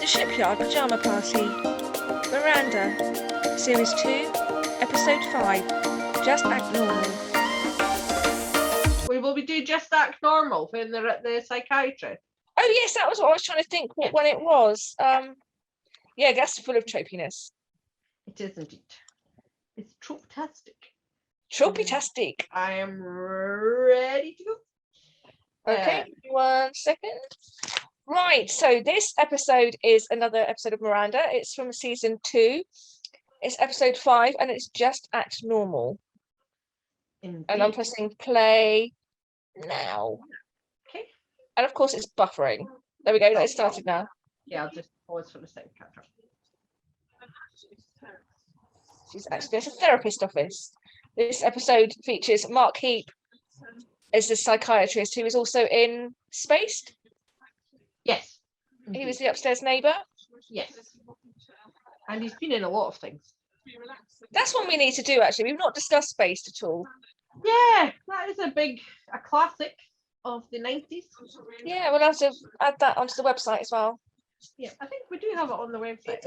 The Shipyard Pyjama Party. Miranda. Series 2, Episode 5. Just Act Normal. Will we do Just Act Normal when they're at the psychiatrist? Oh yes, that was what I was trying to think when it was. Yeah, that's full of tropiness. It is indeed. It's trope-tastic. Tropey-tastic. I am ready to go. Okay, 1 second. Right, so this episode is another episode of Miranda. It's from season 2. It's episode 5, and it's Just Act Normal. Indeed. And I'm pressing play now. Okay. And of course, it's buffering. There we go. It's started now. Yeah, I'll just pause for a second. Catch up. She's actually at a therapist office. This episode features Mark Heap as the psychiatrist who is also in Spaced. Yes. He was the upstairs neighbour. Yes. And he's been in a lot of things. That's what we need to do, actually. We've not discussed Spaced at all. Yeah, that is a classic of the 90s. Yeah, we'll have to add that onto the website as well. Yeah, I think we do have it on the website.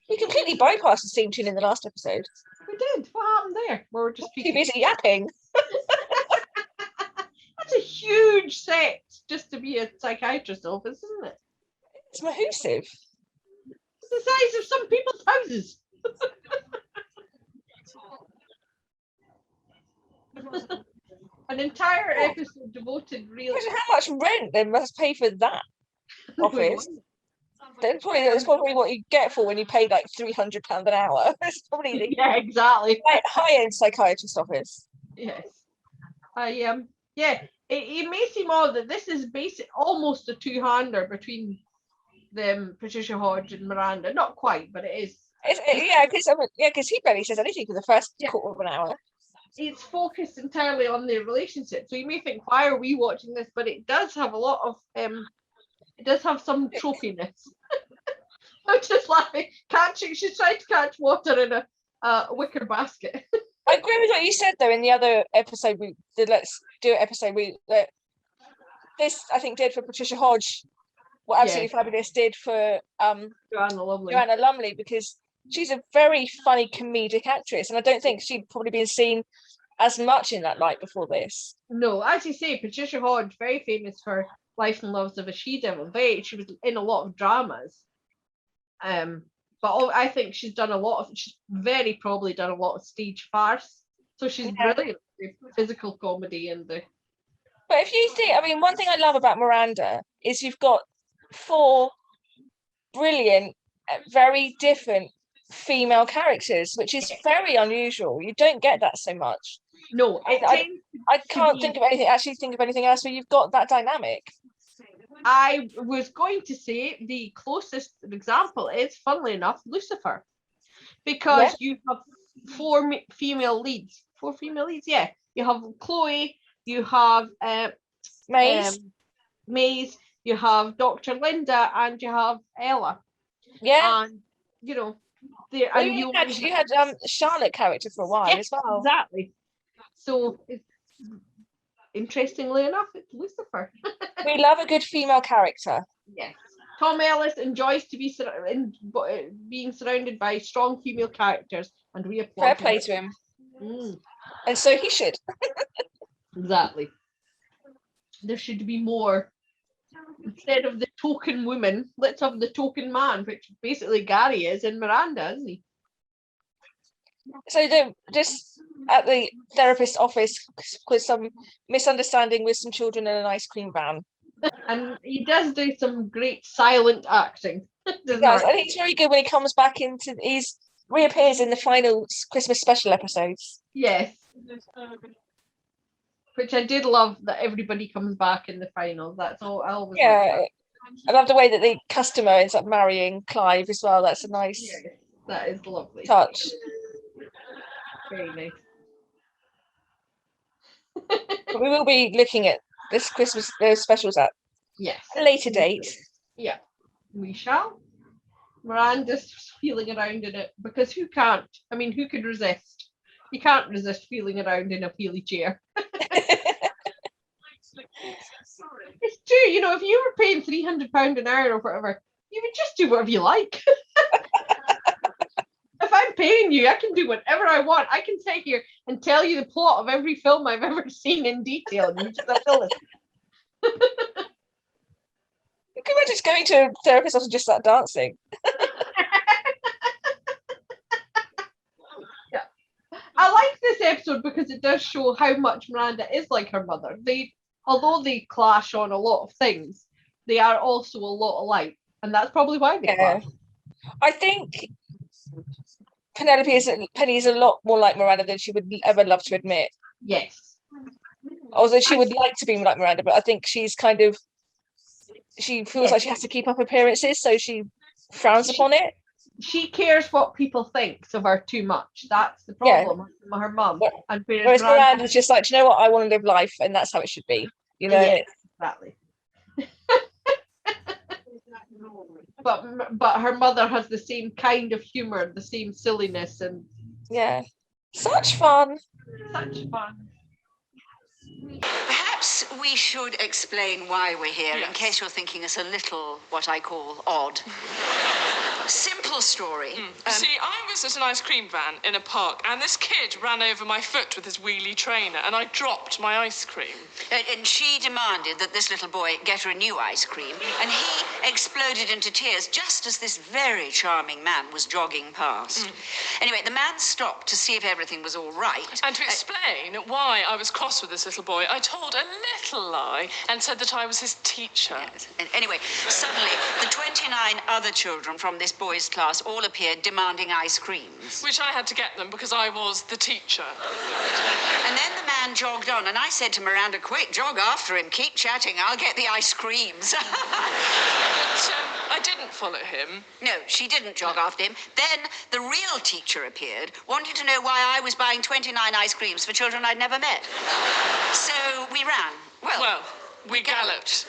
We completely bypassed the theme tune in the last episode. We did. What happened there? We were just Too busy yapping. That's a huge set just to be a psychiatrist's office, isn't it? It's mahoosive. It's the size of some people's houses. An entire episode devoted really. Imagine how much rent they must pay for that office. That's probably what you get for when you pay like £300 an hour. It's probably the exactly high-end psychiatrist office. Yes, it may seem odd that this is almost a two-hander between them, Patricia Hodge and Miranda. Not quite, but it is. Because he barely says anything for the first quarter of an hour. It's focused entirely on their relationship, so you may think, why are we watching this? But it does have a lot of it does have some tropiness. I'm just laughing. She's trying to catch water in a wicker basket. I agree with what you said though in the other episode we did. Let's do it episode this I think did for Patricia Hodge what Absolutely Fabulous did for Joanna Lumley, because she's a very funny comedic actress, and I don't think she'd probably been seen as much in that light before this. No, as you say, Patricia Hodge, very famous for Life and Loves of a She-Devil. She was in a lot of dramas. But I think she's very probably done a lot of stage farce. So she's brilliant with physical comedy and the. But if you think, one thing I love about Miranda is you've got 4 brilliant, very different female characters, which is very unusual. You don't get that so much. No, I can't think of anything else where you've got that dynamic. I was going to say the closest example is, funnily enough, Lucifer, because you have 4 female leads. 4 female leads, yeah. You have Chloe, you have Mace, you have Dr. Linda, and you have Ella. Yeah, and you had Charlotte character for a while as well. Exactly. So interestingly enough, it's Lucifer. We love a good female character. Yes. Tom Ellis enjoys to be being surrounded by strong female characters, and we applaud. Fair play to him. And so he should. Exactly. There should be more. Instead of the token woman, let's have the token man, which basically Gary is in Miranda, isn't he? So they're just at the therapist's office with some misunderstanding with some children in an ice cream van. And he does do some great silent acting. He does. I think he's very good when he comes back reappears in the final Christmas special episodes. Yes. Which I did love, that everybody comes back in the final. That's all I always like. I love the way that the customer ends up marrying Clive as well. That's a nice that is lovely touch. Very nice. But we will be looking at this Christmas specials at Yes. A later date. Yeah, we shall. Miranda's feeling around in it because who can't? I mean, who could resist? You can't resist feeling around in a wheelie chair. It's true, you know, if you were paying £300 an hour or whatever, you would just do whatever you like. If I'm paying you, I can do whatever I want. I can sit here and tell you the plot of every film I've ever seen in detail, and you just have to listen. You can imagine just going to a therapist and just start dancing. Yeah. I like this episode because it does show how much Miranda is like her mother. Although they clash on a lot of things, they are also a lot alike, and that's probably why they clash. I think Penny is a lot more like Miranda than she would ever love to admit. Yes. Although she would like to be like Miranda, but I think she feels like she has to keep up appearances, so she frowns upon it. She cares what people think of her too much. That's the problem with her mum. Whereas Miranda's just like, do you know what? I want to live life, and that's how it should be. You know. Yeah, exactly. But her mother has the same kind of humor, the same silliness, and such fun. Such fun. Perhaps we should explain why we're here, in case you're thinking us a little, what I call, odd. Simple story. See, I was at an ice cream van in a park, and this kid ran over my foot with his wheelie trainer, and I dropped my ice cream. And she demanded that this little boy get her a new ice cream, and he exploded into tears just as this very charming man was jogging past. Anyway, the man stopped to see if everything was all right. And to explain why I was cross with this little boy, I told a little lie and said that I was his teacher. Yes. And anyway, suddenly, the 29 other children from this boy's class all appeared demanding ice creams. Which I had to get them because I was the teacher. And then the man jogged on, and I said to Miranda, quick, jog after him, keep chatting, I'll get the ice creams. But I didn't follow him. No, she didn't jog after him. Then the real teacher appeared, wanting to know why I was buying 29 ice creams for children I'd never met. So we ran. Well, we galloped.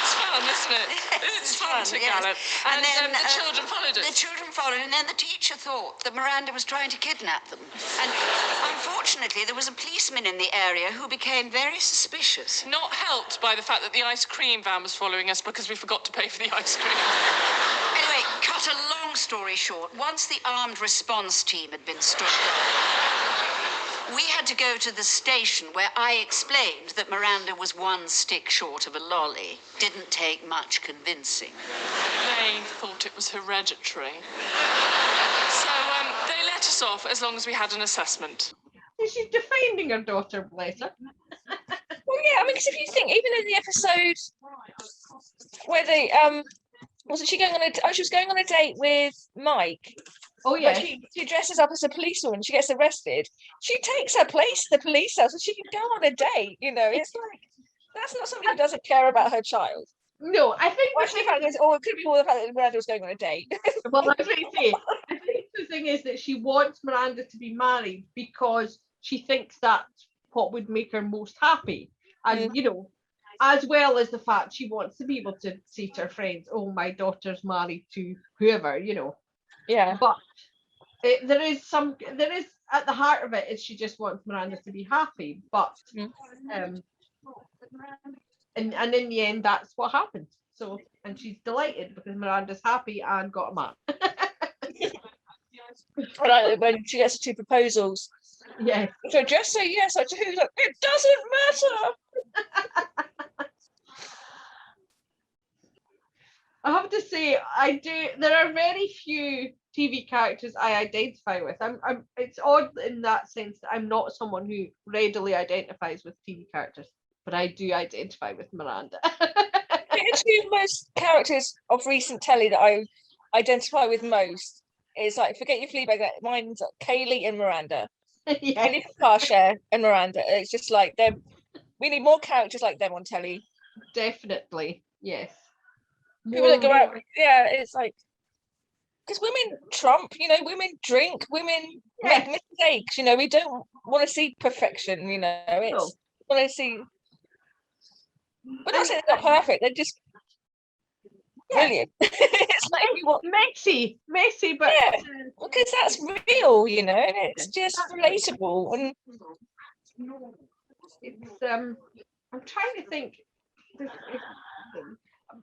It's fun, isn't it? It's fun to gallop. And then the children followed us. The children followed, and then the teacher thought that Miranda was trying to kidnap them. And unfortunately, there was a policeman in the area who became very suspicious. Not helped by the fact that the ice cream van was following us because we forgot to pay for the ice cream. Anyway, cut a long story short, once the armed response team had been stood down, we had to go to the station where I explained that Miranda was one stick short of a lolly. Didn't take much convincing. They thought it was hereditary. So they let us off as long as we had an assessment. She's defending her daughter, bless her. Well, yeah, I mean, because if you think, even in the episode where they wasn't she going on she was going on a date with Mike. Oh yeah. But she dresses up as a policewoman. She gets arrested. She takes her place at the police house, so she can go on a date. You know, it's like that's not somebody who doesn't care about her child. No, I think. Or it could be more the fact that Miranda was going on a date. Well, I was going to say, I think the thing is that she wants Miranda to be married because she thinks that's what would make her most happy, and you know, as well as the fact she wants to be able to say to her friends, "Oh, my daughter's married to whoever," you know. Yeah. But there is at the heart of it is she just wants Miranda to be happy, but and in the end that's what happens. So, and she's delighted because Miranda's happy and got a man. When she gets the two proposals. Yeah. So just say yes or to who? Like, it doesn't matter. I have to say, there are very few TV characters I identify with. It's odd in that sense that I'm not someone who readily identifies with TV characters, but I do identify with Miranda. The two most characters of recent telly that I identify with most is like, forget your Fleabag, mine's Kaylee and Miranda. Yeah. Kaylee Farshare and Miranda. It's just like we need more characters like them on telly. Definitely, yes. People that go out, it's like, because women trump, you know, women drink, women make mistakes, you know, we don't want to see perfection, you know, we want to see But not saying they're not perfect. They're just brilliant. It's like Macey, but yeah, because that's real, you know, and it's just relatable. And it's I'm trying to think.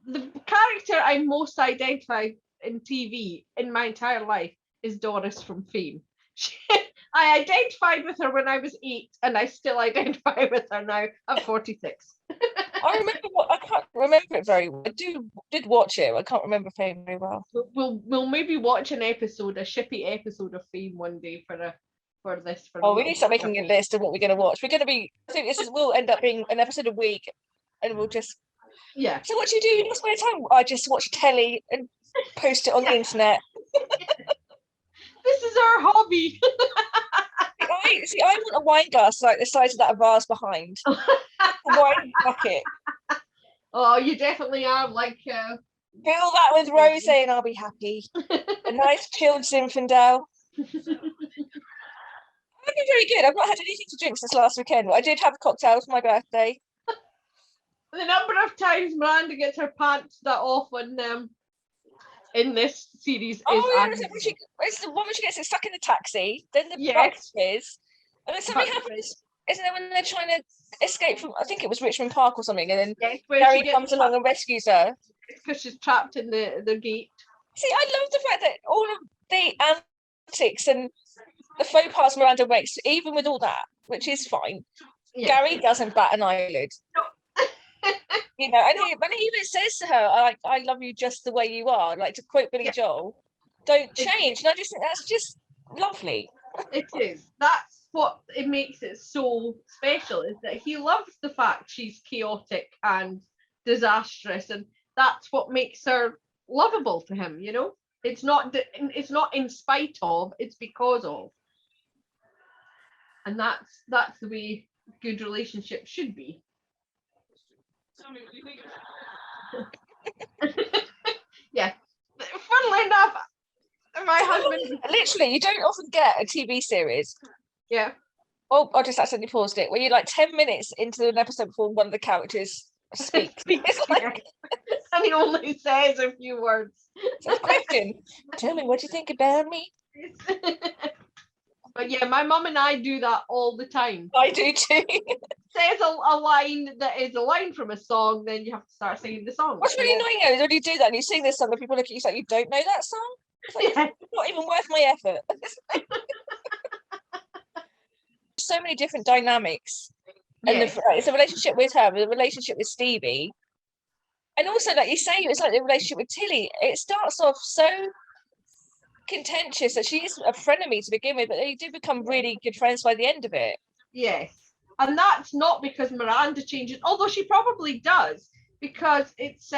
The character I most identify in TV in my entire life is Doris from Fame. I identified with her when I was 8, and I still identify with her now at 46. I remember I can't remember it very well. I did watch it. I can't remember Fame very well. We'll maybe watch a shippy episode of Fame one day for this. We need to start making a list of what we're going to watch. We're going to be. I think will end up being an episode a week, and we'll just. Yeah. So what do you do in your spare time? I just watch telly and post it on the internet. This is our hobby. I want a wine glass like the size of that vase behind. A wine bucket. Oh, you definitely are like. Fill that with rosé and I'll be happy. A nice chilled Zinfandel. I've been very good. I've not had anything to drink since last weekend. I did have a cocktail for my birthday. The number of times Miranda gets her pants off in this series is it's the one where she gets stuck in the taxi, then the bus is, and then something happens. Isn't it when they're trying to escape from? I think it was Richmond Park or something, and then Gary comes along and rescues her because she's trapped in the gate. See, I love the fact that all of the antics and the faux pas Miranda makes, even with all that, which is fine. Yeah. Gary doesn't bat an eyelid. No. You know, and he even says to her, I love you just the way you are. Like, to quote Billy Joel, don't change. And I just think that's just lovely. It is. That's what it makes it so special, is that he loves the fact she's chaotic and disastrous, and that's what makes her lovable to him, you know? It's not in spite of, it's because of. And that's the way good relationships should be. Yeah. Funnily enough, my husband... Literally, you don't often get a TV series. Yeah. Oh, I just accidentally paused it. Where you're like 10 minutes into an episode before one of the characters speaks. It's like... And he only says a few words. So question. Tell me what you think about me. But yeah, my mum and I do that all the time. I do too. Says a line that is a line from a song, then you have to start singing the song. What's really annoying is when you do that and you sing this song and people look at you like, you don't know that song? It's like, it's not even worth my effort. So many different dynamics. And it's a relationship with her, the relationship with Stevie. And also, like you say, it's like the relationship with Tilly. It starts off so contentious that she is a frenemy to begin with, but they do become really good friends by the end of it. Yes. And that's not because Miranda changes, although she probably does, because it's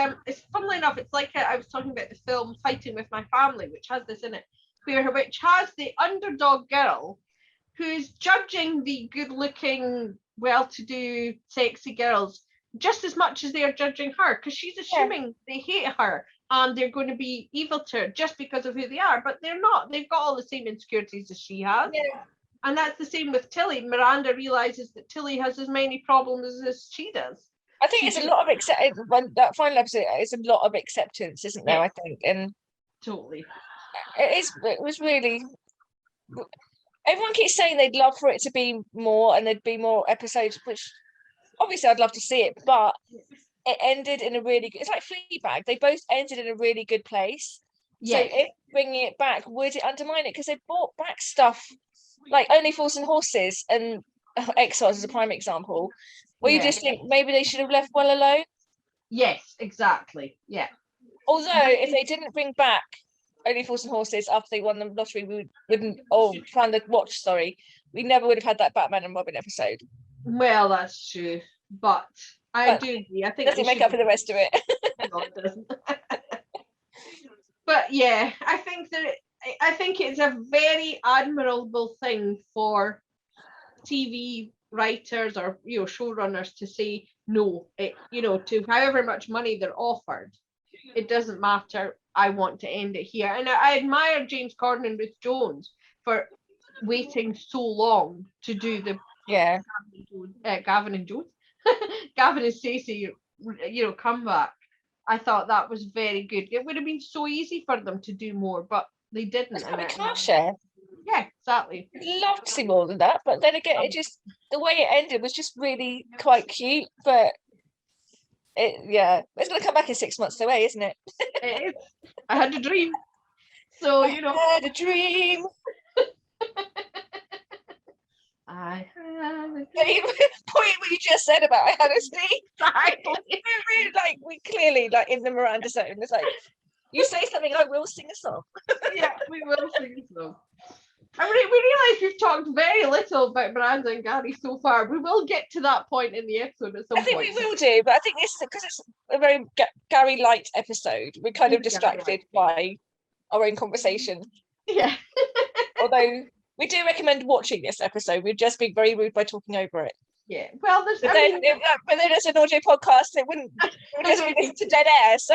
funnily enough, it's like I was talking about the film Fighting with My Family, which has this in it, which has the underdog girl who's judging the good-looking, well-to-do, sexy girls just as much as they are judging her, because she's assuming they hate her and they're going to be evil to her just because of who they are, but they're not. They've got all the same insecurities as she has. Yeah. And that's the same with Tilly. Miranda realizes that Tilly has as many problems as she does. I think it's a lot of acceptance. That final episode is a lot of acceptance, isn't there? I think, and totally, it was really. Everyone keeps saying they'd love for it to be more, and there'd be more episodes, which obviously I'd love to see it, but it ended in a really good. It's like Fleabag. They both ended in a really good place. Yes. So if bringing it back, would it undermine it? Because they brought back stuff like Only Fools and Horses and Exiles as a prime example, where you just think maybe they should have left well alone. Yes, exactly. Yeah. Although if they didn't bring back Only Fools and Horses after they won the lottery, we wouldn't. Found the watch. Sorry, we never would have had that Batman and Robin episode. Well, that's true, but I do agree. I think doesn't make up for the rest of it. No, it doesn't. But yeah, I think it's a very admirable thing for TV writers or showrunners to say no. To however much money they're offered, it doesn't matter. I want to end it here, and I admire James Corden and Ruth Jones for waiting so long to do the Gavin and Stacey comeback. I thought that was very good. It would have been so easy for them to do more, but they didn't. That's why And we it- can't share. yeah, exactly. I'd love to see more than that, but then again, it just the way it ended was just really quite cute. But it's gonna come back in 6 months away, isn't it? It is. I had a dream. So, I had a dream. I had a dream. The point what you just said about I had a dream. Exactly. We're really, we clearly in the Miranda zone. It's like you say something, I will sing a song. Yeah, we will sing so. I mean, we realise we've talked very little about Miranda and Gary so far. We will get to that point in the episode at some I think point. we will do, but I think it's because it's a very Gary light episode. We're kind of distracted by our own conversation. Yeah. Although we do recommend watching this episode. We've just been very rude by talking over it. Yeah. Well, there's. But then it's an audio podcast. It would just be to dead air. So.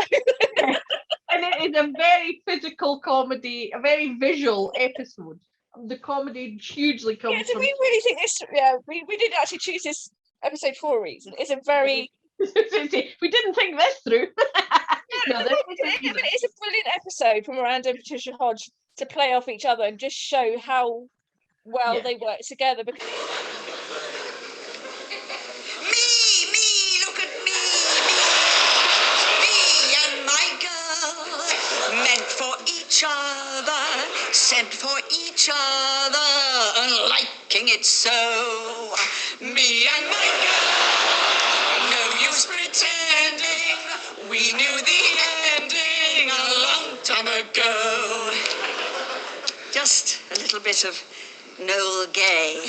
And it is a very physical comedy, a very visual episode. The comedy hugely comes So from. we really think this. Yeah, we didn't actually choose this episode for a reason. It's a very. We didn't think this through. No, it's a brilliant episode from Miranda and Patricia Hodge to play off each other and just show how well they work together. Because Me, look at me and my girl, meant for each other, sent for each other, and liking it so. Me and my girl, no use pretending, we knew the ending a long time ago. Just a little bit of Noel Gay.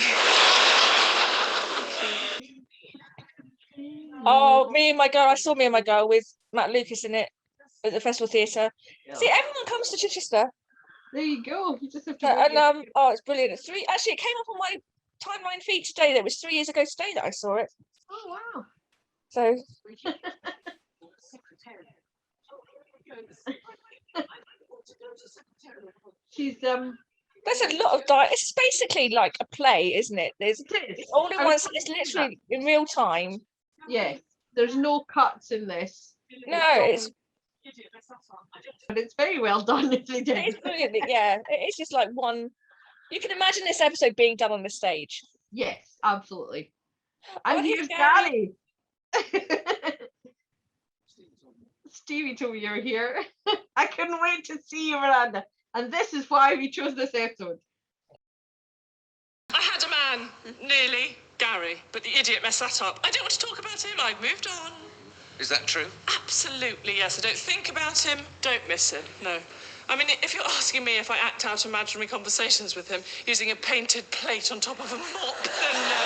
oh, Me and My Girl, I saw Me and My Girl with Matt Lucas in it at the Festival Theatre. Yeah. See, everyone comes to Chichester. There you go. You just have to. And it's brilliant. It's actually, it came up on my timeline feed today. That was 3 years ago today that I saw it. Oh wow. So She's there's a lot of diet. It's basically like a play, isn't it? It's all in one. It's literally in real time. Yeah. There's no cuts in this. No, But it's very well done. it's brilliant. Yeah, it's just like one. You can imagine this episode being done on the stage. Yes, absolutely. Oh, And here's here's Gary. Stevie told me you were here. I couldn't wait to see you, Miranda. And this is why we chose this episode. I had a man, nearly, Gary, but the idiot messed that up. I don't want to talk about him. I've moved on. Is that true? Absolutely, yes. I don't think about him, don't miss him, no. I mean, if you're asking me if I act out imaginary conversations with him using a painted plate on top of a mop, then no.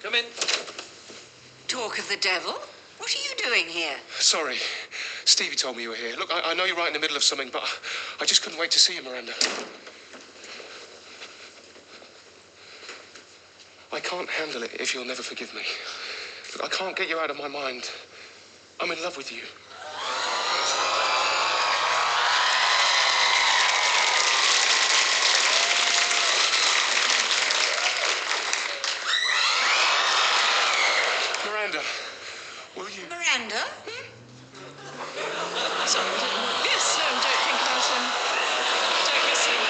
Come in. Talk of the devil? What are you doing here? Sorry. Stevie told me you were here. Look, I know you're right in the middle of something, but I just couldn't wait to see you, Miranda. I can't handle it if you'll never forgive me. Look, I can't get you out of my mind. I'm in love with you. Miranda, will you? Miranda? Sorry, yes, no, don't think about him. Don't miss him.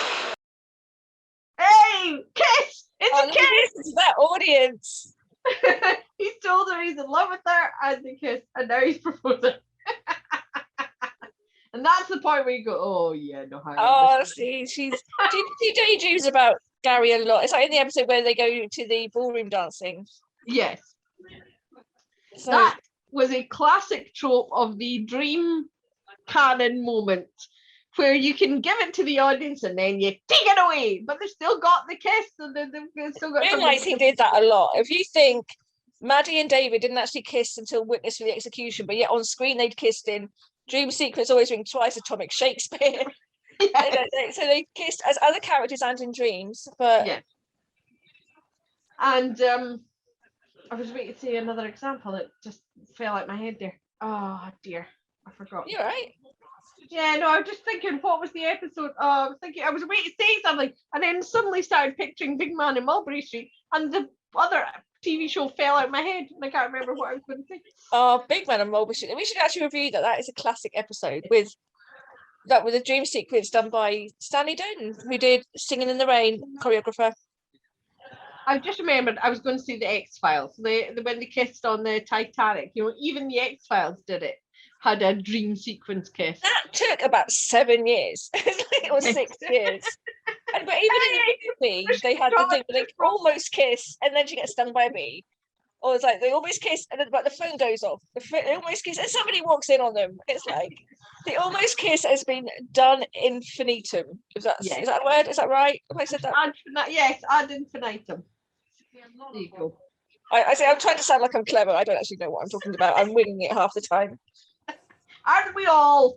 Hey, kiss! It's a kiss! Listen to that audience. He's told her he's in love with her and the kiss, and now he's proposing. And that's the point where you go, oh yeah, no how. Oh, see, she daydreams about Gary a lot. It's like in the episode where they go to the ballroom dancing. Yes. So That was a classic trope of the dream canon moment where you can give it to the audience and then you take it away, but they've still got the kiss, and they've still got. I realise he did that a lot. If you think Maddie and David didn't actually kiss until witness for the execution, but yet on screen they'd kissed in Dream Sequence Always Ring Twice, Atomic Shakespeare. So they kissed as other characters and in dreams, but Yeah. And I was waiting to see another example. It just fell out my head there. Oh dear, I forgot. you're right. Yeah, no, I was just thinking, what was the episode? I was waiting to say something, and then suddenly started picturing Big Man in Mulberry Street, and the other TV show fell out of my head, and I can't remember what I was going to say. Oh, Big Man and Mole. We should actually review that. That is a classic episode with a dream sequence done by Stanley Donen, who did Singing in the Rain, choreographer. I've just remembered I was going to say the X-Files. When they kissed on the Titanic, even the X-Files did it. Had a dream sequence kiss. That took about 7 years. It was 6 years. But even in the movie, they had the thing where they almost kiss and then she gets stung by a bee. Or it's like they almost kiss and then the phone goes off. They almost kiss and somebody walks in on them. It's like the almost kiss has been done infinitum. Is that a word? Is that right? Have I said that? Yes, ad infinitum. There you go. I say I'm trying to sound like I'm clever. I don't actually know what I'm talking about. I'm winging it half the time. Aren't we all?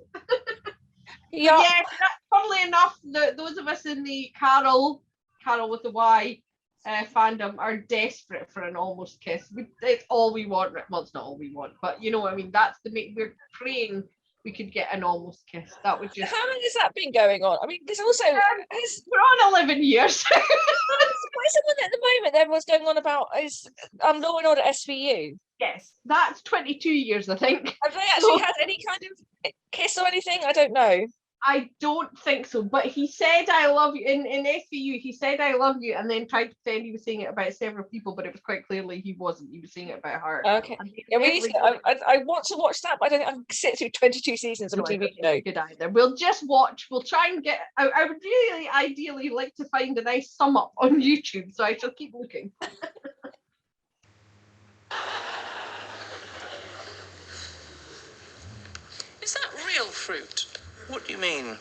Yeah. Funnily enough, those of us in the Carol with the Y fandom are desperate for an almost kiss. It's all we want. Well, it's not all we want, but you know what I mean. That's we're praying we could get an almost kiss. That would just. How long has that been going on? I mean, there's also we're on 11 years. What is the one at the moment everyone's going on about is Law and Order SVU? Yes, that's 22 years, I think. Have they actually had any kind of kiss or anything? I don't know. I don't think so, but he said I love you in SVU. He said I love you, and then tried to pretend he was saying it about several people, but it was quite clearly he wasn't. He was saying it about her. Okay. Yeah, I want to watch that, but I don't think I can sit through 22 seasons of a TV show. Good either. We'll just watch. We'll try and get. I would really, ideally, like to find a nice sum up on YouTube, so I shall keep looking. Is that real fruit? What do you mean?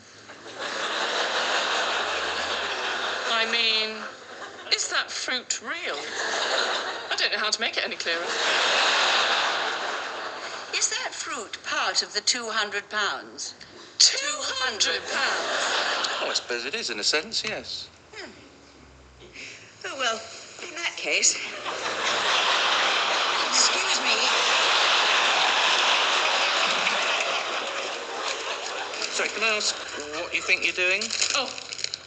I mean, is that fruit real? I don't know how to make it any clearer. Is that fruit part of the £200? £200? Oh, I suppose it is, in a sense, yes. Oh, well, in that case... Excuse me. Sorry, can I ask what you think you're doing? Oh,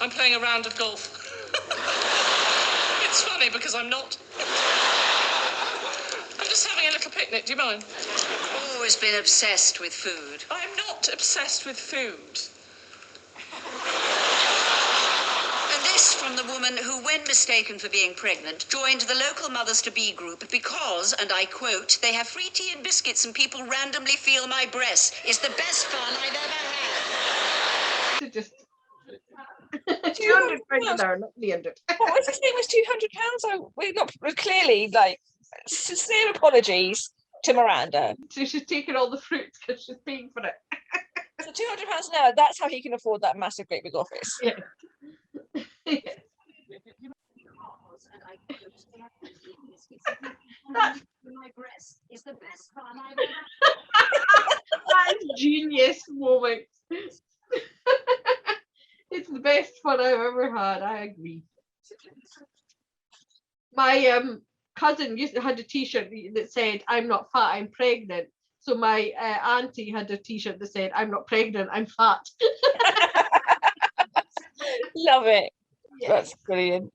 I'm playing a round of golf. It's funny because I'm not. I'm just having a little picnic, do you mind? Always been obsessed with food. I'm not obsessed with food. And this from the woman who, when mistaken for being pregnant, joined the local mothers-to-be group because, and I quote, they have free tea and biscuits and people randomly feel my breasts. It's the best fun I've ever had. Just 200 pounds an hour, not 300. What was his name? Was £200? We're not clearly like sincere apologies to Miranda. So she's taking all the fruit because she's paying for it. So £200 an hour. That's how he can afford that massive, great big office. Yeah. That's genius moment. It's the best fun I've ever had. I agree. My cousin had a T-shirt that said, "I'm not fat, I'm pregnant." So my auntie had a T-shirt that said, "I'm not pregnant, I'm fat." Love it. Yeah. That's brilliant.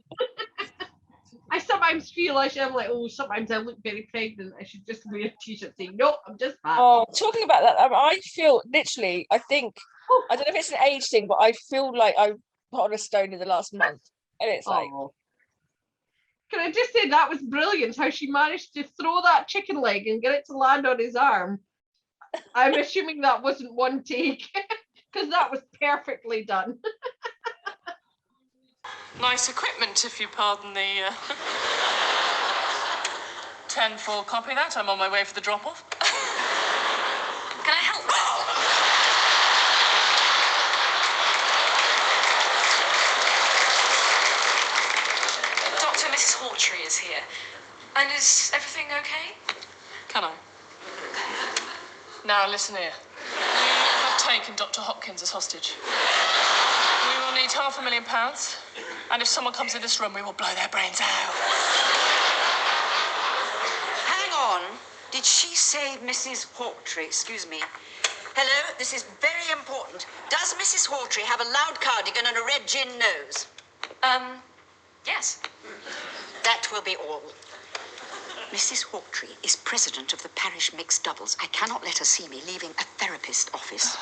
I sometimes feel like I'm like, oh, sometimes I look very pregnant. I should just wear a T-shirt saying, "No, I'm just fat." Oh, talking about that, I feel literally, I think, I don't know if it's an age thing, but I feel like I've put on a stone in the last month. And it's like... Can I just say that was brilliant, how she managed to throw that chicken leg and get it to land on his arm. I'm assuming that wasn't one take, because that was perfectly done. Nice equipment, if you pardon the 10-4 copy that. I'm on my way for the drop-off. Can I help? Dr. Mrs. Hawtrey is here. And is everything okay? Can I? Now, listen here. We have taken Dr. Hopkins as hostage. We will need £500,000, and if someone comes in this room, we will blow their brains out. Hang on. Did she say Mrs. Hawtrey? Excuse me. Hello, this is very important. Does Mrs. Hawtrey have a loud cardigan and a red gin nose? Yes. That will be all. Mrs. Hawtrey is president of the parish mixed doubles. I cannot let her see me leaving a therapist office.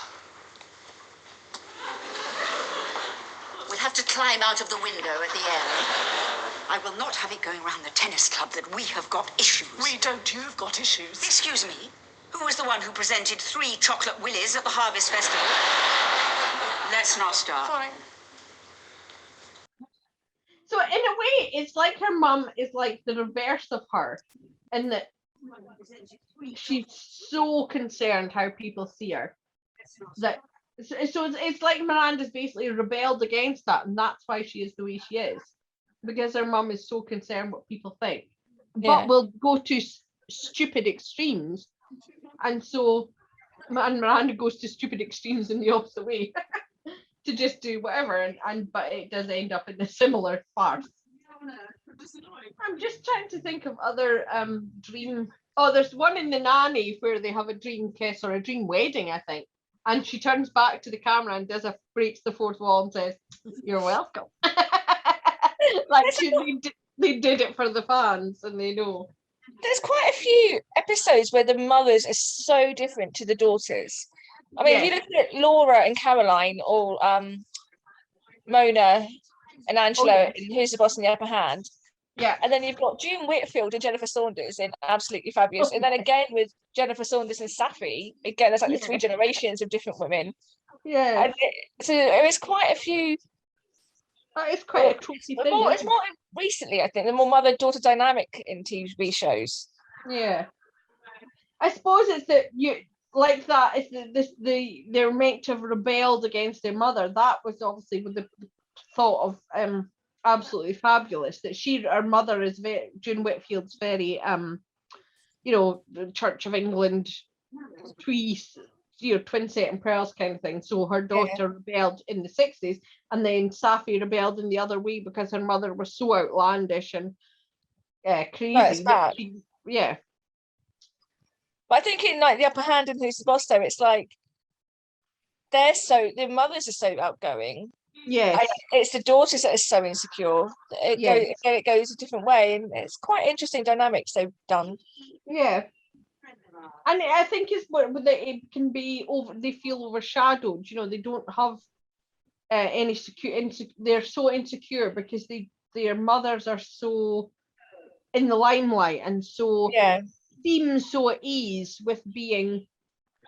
We'll have to climb out of the window at the end. I will not have it going round the tennis club that we have got issues. We don't, you've got issues. Excuse me, who was the one who presented 3 chocolate willies at the Harvest Festival? Let's not start. Fine. So in a way, it's like her mum is like the reverse of her, in that she's so concerned how people see her. That so it's like Miranda's basically rebelled against that, and that's why she is the way she is, because her mum is so concerned what people think. Yeah. But will go to stupid extremes, and so Miranda goes to stupid extremes in the opposite way. To just do whatever, but it does end up in a similar farce. I'm just trying to think of other dream. Oh, there's one in The Nanny where they have a dream kiss or a dream wedding, I think. And she turns back to the camera and breaks the fourth wall and says, "You're welcome." Like they did it for the fans, and they know. There's quite a few episodes where the mothers are so different to the daughters. I mean, if you look at Laura and Caroline, or Mona and Angela in Who's the Boss in the Upper Hand, Yeah. and then you've got June Whitfield and Jennifer Saunders in Absolutely Fabulous, and then again with Jennifer Saunders and Safi, again, there's like the 3 generations of different women. Yeah. And so there is quite a few. That is quite a tropey thing. It's more recently, I think, the more mother-daughter dynamic in TV shows. Yeah. I suppose it's that you like that. It's they're meant to have rebelled against their mother. That was obviously with the thought of Absolutely Fabulous. That her mother is June Whitfield's very the Church of England twin set and pearls kind of thing. So her daughter rebelled in the 60s, and then Safi rebelled in the other way because her mother was so outlandish and crazy. Yeah. But I think in like The Upper Hand and Who's the Boss, though, it's like the mothers are so outgoing. Yes. It's the daughters that are so insecure. It goes a different way, and it's quite interesting dynamics they've done. Yeah. And I think it's what it can be they feel overshadowed. They don't have any they're so insecure because their mothers are so in the limelight and so seem so at ease with being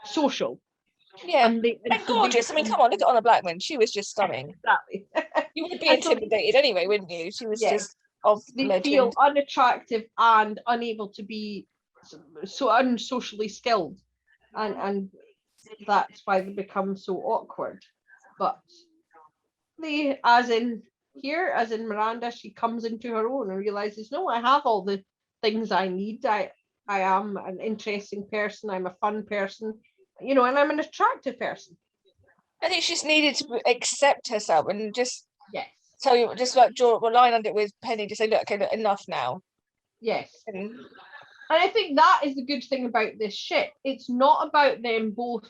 social. Yeah, and gorgeous. I mean, come on, look at Honor Blackman. She was just stunning. Exactly. You would be intimidated anyway, wouldn't you? She was just they feel unattractive and unable to be so unsocially skilled, and that's why they become so awkward. But as in Miranda, she comes into her own and realizes, no, I have all the things I need. I am an interesting person. I'm a fun person, and I'm an attractive person. I think she's needed to accept herself and just tell you, just like draw a line under it with Penny to say, look, enough now. Yes. And I think that is the good thing about this shit. It's not about them both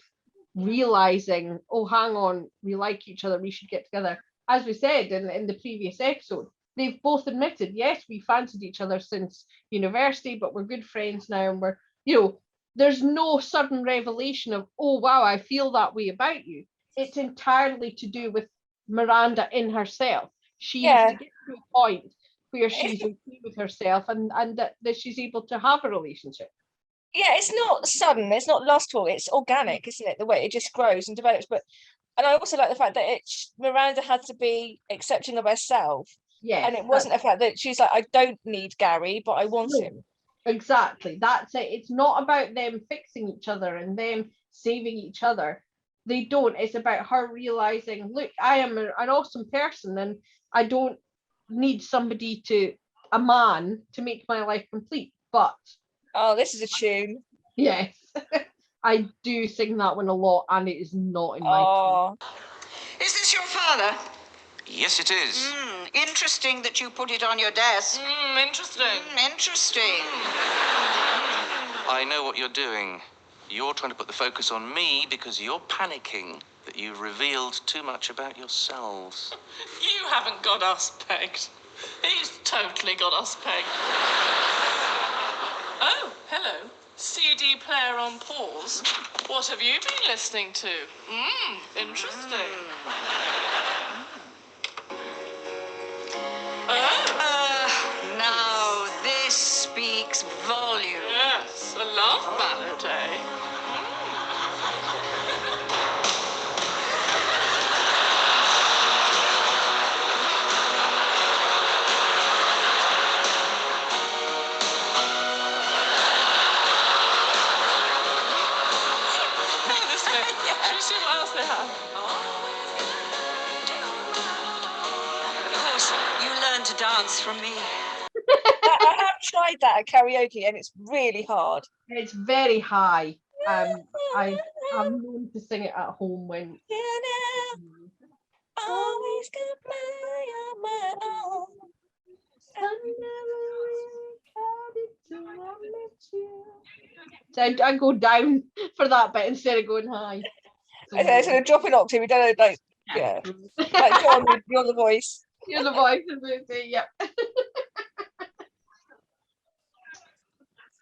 realizing, oh, hang on, we like each other, we should get together. As we said in the previous episode, they've both admitted, yes, we fancied each other since university, but we're good friends now, and we're, there's no sudden revelation of, oh, wow, I feel that way about you. It's entirely to do with Miranda in herself. She needs to get to a point where she's okay with herself and that she's able to have a relationship. Yeah, it's not sudden, it's not lustful, it's organic, isn't it? The way it just grows and develops. And I also like the fact that Miranda had to be accepting of herself. Yes. And it wasn't a fact that she's like, I don't need Gary, but I want him. Exactly. That's it. It's not about them fixing each other and them saving each other. They don't. It's about her realizing, look, I am an awesome person and I don't need a man to make my life complete. But this is a tune. Yes. I do sing that one a lot, and it is not in my tune. Is this your father? Yes, it is. Interesting that you put it on your desk. Interesting. Interesting. I know what you're doing. You're trying to put the focus on me because you're panicking that you've revealed too much about yourselves. You haven't got us pegged. He's totally got us pegged. Oh, hello. CD player on pause. What have you been listening to? Interesting. Now this speaks volumes. Yes, a love ballad, eh? This way. Should we see what else they have? Of course, you learn to dance from me. I have tried that at karaoke, and it's really hard. It's very high. I'm known to sing it at home when. Always got my own. So I go down for that bit instead of going high. Okay, so drop an octave. We don't like, yeah. Like John, you're the voice. You're the voice, yep.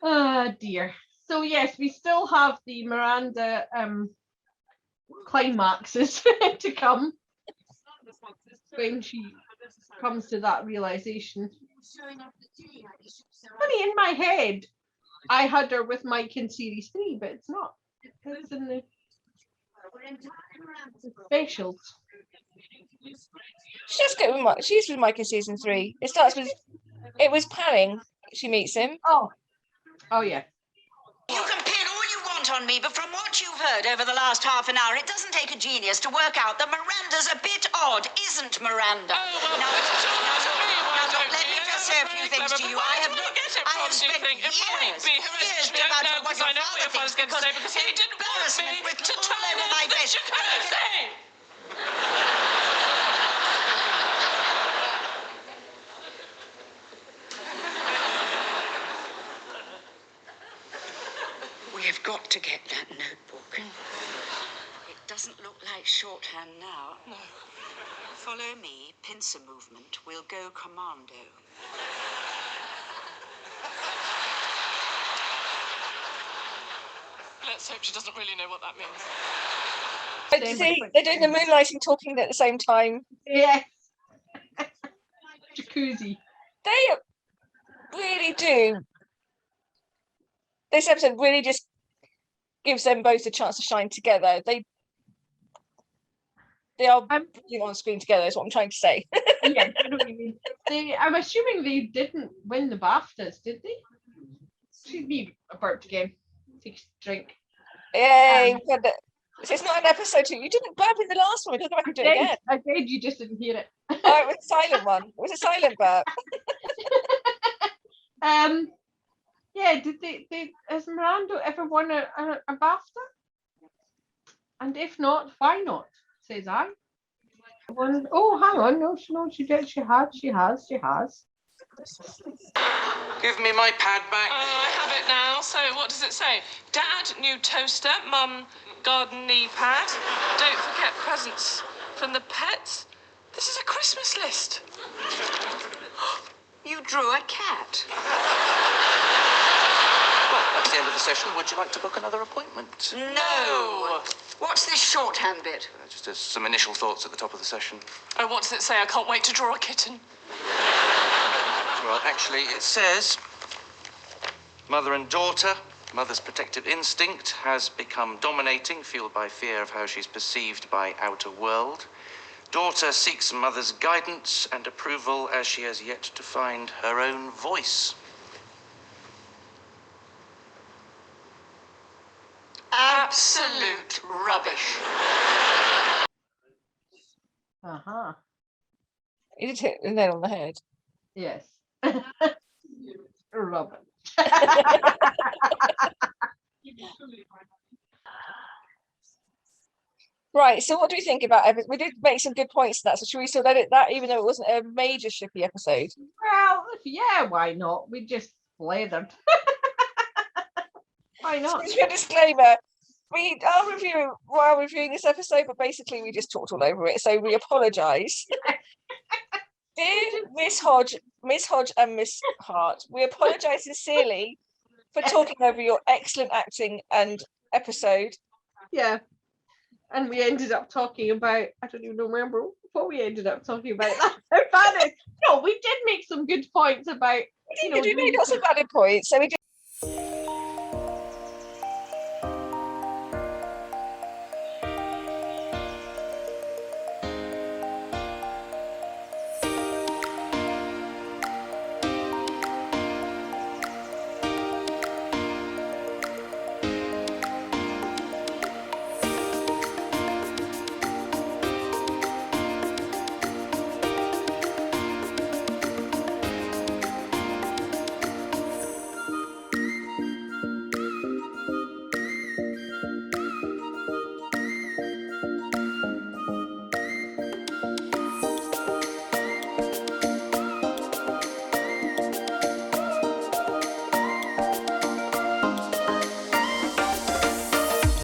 Oh dear. So yes, we still have the Miranda climaxes to come when she comes to that realization. Funny, in my head, I had her with Mike in series 3, but it's not. It's in the specials. She's good with Mike. She's with Mike in season 3. It starts with it was panning. She meets him. Oh yeah. You can pin all you want on me, but from what you've heard over the last half an hour, it doesn't take a genius to work out that Miranda's a bit odd, isn't Miranda? Oh, well, Now, let let me just say a few things to you. I have spent years being about what your father thinks because embarrassment with to all tell over me my that face. you cannot say. We have got to get that notebook. It doesn't look like shorthand now. No. Follow me, pincer movement. We'll go commando. Let's hope she doesn't really know what that means. See, they're doing the moonlighting talking at the same time. Yes. Jacuzzi. They really do. This episode really just gives them both a chance to shine together. They are on screen together, is what I'm trying to say. Yeah, I know what you mean. I'm assuming they didn't win the BAFTAs, did they? Should be a burped again. Take a drink. Yay! It's not an episode 2. You didn't burp in the last one. We can go back and do it again. I did, you just didn't hear it. Oh, it was a silent one. It was a silent burp. Yeah, has Miranda ever won a BAFTA? And if not, why not? Says I. Oh, hang on. No, she did. She has. Give me my pad back. I have it now. So what does it say? Dad, new toaster. Mum, garden knee pad. Don't forget presents from the pets. This is a Christmas list. You drew a cat. Well, that's the end of the session. Would you like to book another appointment? No. What's this shorthand bit? Just some initial thoughts at the top of the session. Oh, what does it say? I can't wait to draw a kitten. Well, actually, it says mother and daughter. Mother's protective instinct has become dominating, fueled by fear of how she's perceived by outer world. Daughter seeks mother's guidance and approval as she has yet to find her own voice. Absolute rubbish. Uh-huh. You did hit the nail on the head. Yes. Rubbish. Right, so what do we think about episode? We did make some good points to that, so should we still let it that, even though it wasn't a major shippy episode? Well, yeah, why not? We just blathered. Why not? Just a disclaimer. We are reviewing while reviewing this episode, but basically we just talked all over it, so we apologise. Dear Miss Hodge and Miss Hart, we apologise sincerely for talking over your excellent acting and episode. Yeah. And we ended up talking about, I don't even remember what we ended up talking about. No, we did make some good points about, We made lots of valid points. So we